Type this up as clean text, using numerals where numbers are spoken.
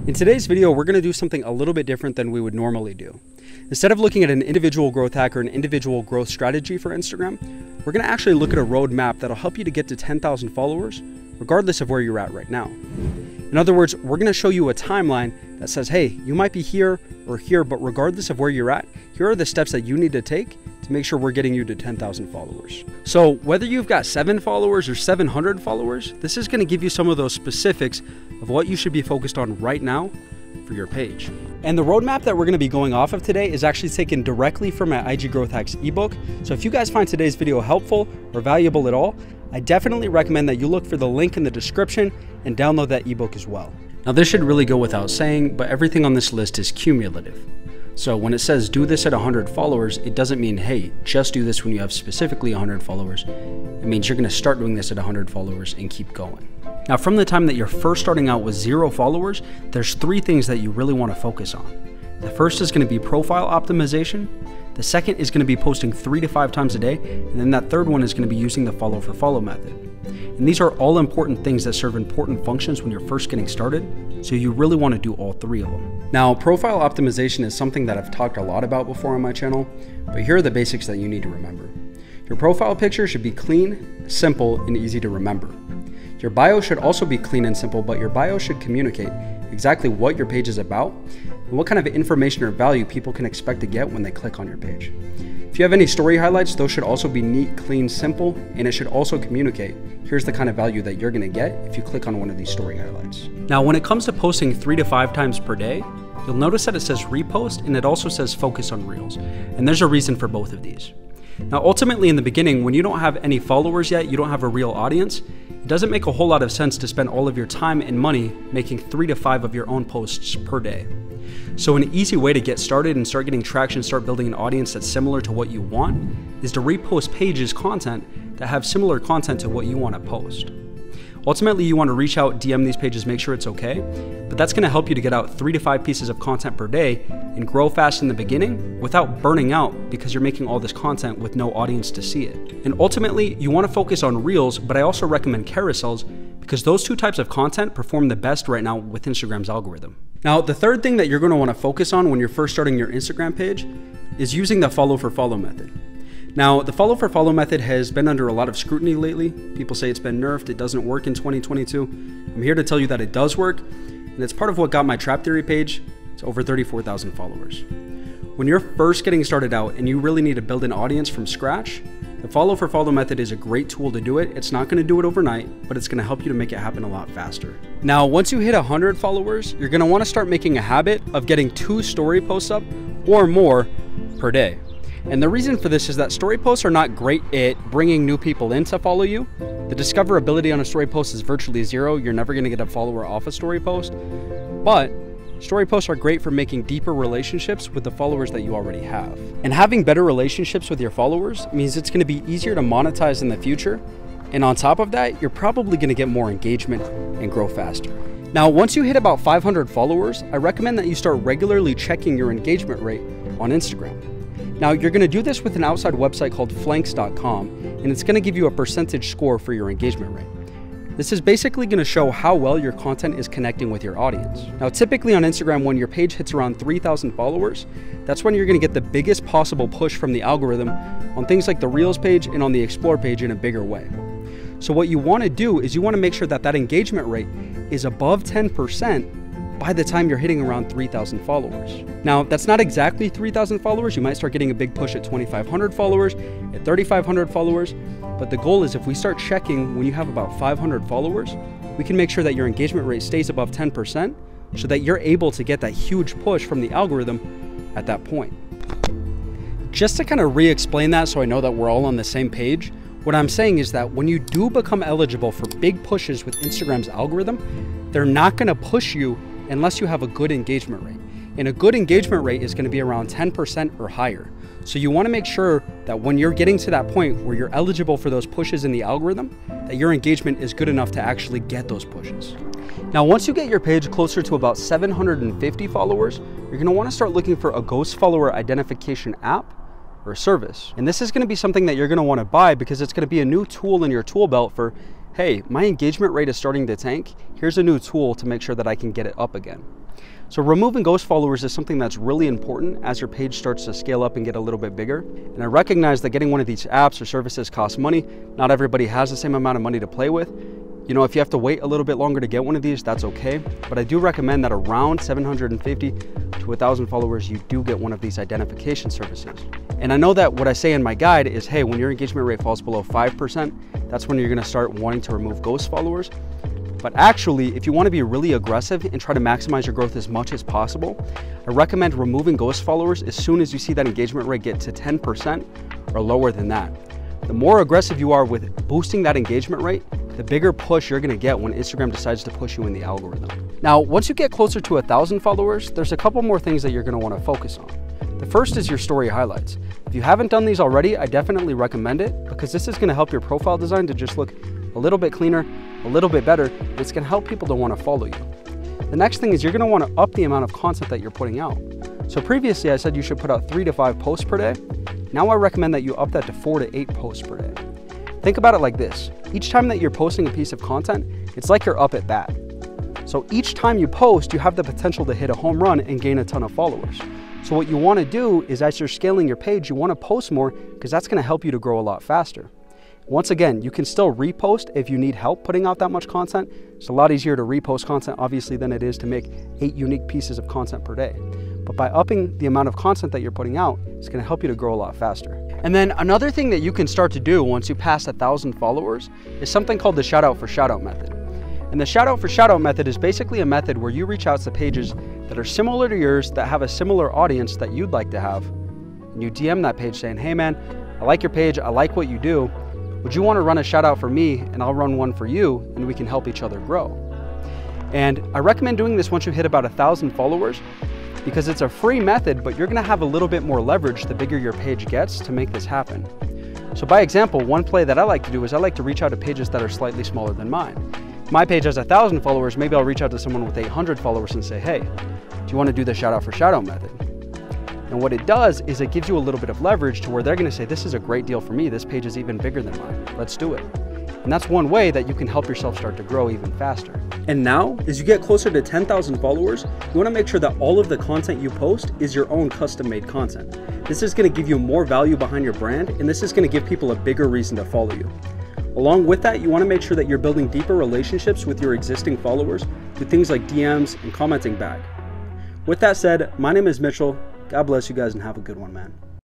In today's video, we're going to do something a little bit different than we would normally do. Instead of looking at an individual growth hack or an individual growth strategy for Instagram, we're going to actually look at a roadmap that'll help you to get to 10,000 followers, regardless of where you're at right now. In other words, we're going to show you a timeline that says, hey, you might be here or here, but regardless of where you're at, here are the steps that you need to take to make sure we're getting you to 10,000 followers. So whether you've got 7 followers or 700 followers, this is going to give you some of those specifics of what you should be focused on right now for your page. And the roadmap that we're going to be going off of today is actually taken directly from my IG Growth Hacks ebook. So if you guys find today's video helpful or valuable at all, I definitely recommend that you look for the link in the description and download that ebook as well. Now this should really go without saying, but everything on this list is cumulative. So when it says do this at 100 followers, it doesn't mean, hey, just do this when you have specifically 100 followers. It means you're going to start doing this at 100 followers and keep going. Now, from the time that you're first starting out with 0 followers, there's 3 things that you really want to focus on. The first is going to be profile optimization. The second is going to be posting 3 to 5 times a day. And then that third one is going to be using the follow for follow method. And these are all important things that serve important functions when you're first getting started. So you really want to do all 3 of them. Now, profile optimization is something that I've talked a lot about before on my channel, but here are the basics that you need to remember. Your profile picture should be clean, simple, and easy to remember. Your bio should also be clean and simple, but your bio should communicate exactly what your page is about and what kind of information or value people can expect to get when they click on your page. If you have any story highlights, those should also be neat, clean, simple, and it should also communicate, here's the kind of value that you're going to get if you click on one of these story highlights. Now, when it comes to posting 3 to 5 times per day, you'll notice that it says repost and it also says focus on reels. And there's a reason for both of these. Now, ultimately in the beginning, when you don't have any followers yet, you don't have a real audience, it doesn't make a whole lot of sense to spend all of your time and money making 3 to 5 of your own posts per day. So an easy way to get started and start getting traction, start building an audience that's similar to what you want, is to repost pages content that have similar content to what you want to post. Ultimately, you want to reach out, DM these pages, make sure it's okay, but that's going to help you to get out 3 to 5 pieces of content per day and grow fast in the beginning without burning out because you're making all this content with no audience to see it. And ultimately, you want to focus on reels, but I also recommend carousels because those 2 types of content perform the best right now with Instagram's algorithm. Now, the third thing that you're going to want to focus on when you're first starting your Instagram page is using the follow for follow method. Now, the follow for follow method has been under a lot of scrutiny lately. People say it's been nerfed, it doesn't work in 2022. I'm here to tell you that it does work, and it's part of what got my Trap Theory page to over 34,000 followers. When you're first getting started out and you really need to build an audience from scratch, the follow for follow method is a great tool to do it. It's not going to do it overnight, but it's going to help you to make it happen a lot faster. Now, once you hit 100 followers, you're going to want to start making a habit of getting 2 story posts up or more per day. And the reason for this is that story posts are not great at bringing new people in to follow you. The discoverability on a story post is virtually 0. You're never going to get a follower off a story post. But story posts are great for making deeper relationships with the followers that you already have. And having better relationships with your followers means it's going to be easier to monetize in the future. And on top of that, you're probably going to get more engagement and grow faster. Now, once you hit about 500 followers, I recommend that you start regularly checking your engagement rate on Instagram. Now, you're going to do this with an outside website called flanks.com, and it's going to give you a percentage score for your engagement rate. This is basically going to show how well your content is connecting with your audience. Now, typically on Instagram, when your page hits around 3,000 followers, that's when you're going to get the biggest possible push from the algorithm on things like the Reels page and on the Explore page in a bigger way. So what you want to do is you want to make sure that that engagement rate is above 10% by the time you're hitting around 3,000 followers. Now, that's not exactly 3,000 followers. You might start getting a big push at 2,500 followers, at 3,500 followers, but the goal is if we start checking when you have about 500 followers, we can make sure that your engagement rate stays above 10% so that you're able to get that huge push from the algorithm at that point. Just to kind of re-explain that so I know that we're all on the same page, what I'm saying is that when you do become eligible for big pushes with Instagram's algorithm, they're not going to push you unless you have a good engagement rate. And a good engagement rate is going to be around 10% or higher. So you want to make sure that when you're getting to that point where you're eligible for those pushes in the algorithm, that your engagement is good enough to actually get those pushes. Now, once you get your page closer to about 750 followers, you're going to want to start looking for a ghost follower identification app or service. And this is going to be something that you're going to want to buy because it's going to be a new tool in your tool belt for, hey, my engagement rate is starting to tank. Here's a new tool to make sure that I can get it up again. So removing ghost followers is something that's really important as your page starts to scale up and get a little bit bigger. And I recognize that getting one of these apps or services costs money. Not everybody has the same amount of money to play with. You know, if you have to wait a little bit longer to get one of these, that's okay. But I do recommend that around 750 to 1,000 followers, you do get one of these identification services. And I know that what I say in my guide is, hey, when your engagement rate falls below 5%, that's when you're gonna start wanting to remove ghost followers. But actually, if you want to be really aggressive and try to maximize your growth as much as possible, I recommend removing ghost followers as soon as you see that engagement rate get to 10% or lower than that. The more aggressive you are with boosting that engagement rate, the bigger push you're going to get when Instagram decides to push you in the algorithm. Now, once you get closer to 1,000 followers, there's a couple more things that you're going to want to focus on. The first is your story highlights. If you haven't done these already, I definitely recommend it because this is going to help your profile design to just look a little bit cleaner, a little bit better, and it's going to help people to want to follow you. The next thing is you're going to want to up the amount of content that you're putting out. So previously I said you should put out 3 to 5 posts per day. Now I recommend that you up that to 4 to 8 posts per day. Think about it like this. Each time that you're posting a piece of content, it's like you're up at bat. So each time you post, you have the potential to hit a home run and gain a ton of followers. So what you want to do is as you're scaling your page, you want to post more because that's going to help you to grow a lot faster. Once again, you can still repost if you need help putting out that much content. It's a lot easier to repost content, obviously, than it is to make 8 unique pieces of content per day. But by upping the amount of content that you're putting out, it's going to help you to grow a lot faster. And then another thing that you can start to do once you pass 1,000 followers is something called the shout out for shout out method. And the shout out for shout out method is basically a method where you reach out to pages that are similar to yours, that have a similar audience that you'd like to have. And you DM that page saying, hey man, I like your page, I like what you do. Would you want to run a shout out for me and I'll run one for you and we can help each other grow? And I recommend doing this once you hit about 1,000 followers because it's a free method, but you're going to have a little bit more leverage the bigger your page gets to make this happen. So by example, one play that I like to do is I like to reach out to pages that are slightly smaller than mine. If my page has 1,000 followers, maybe I'll reach out to someone with 800 followers and say, hey, do you want to do the shout out for shout out method? And what it does is it gives you a little bit of leverage to where they're going to say, this is a great deal for me. This page is even bigger than mine. Let's do it. And that's one way that you can help yourself start to grow even faster. And now, as you get closer to 10,000 followers, you want to make sure that all of the content you post is your own custom-made content. This is going to give you more value behind your brand, and this is going to give people a bigger reason to follow you. Along with that, you want to make sure that you're building deeper relationships with your existing followers through things like DMs and commenting back. With that said, my name is Mitchell. God bless you guys and have a good one, man.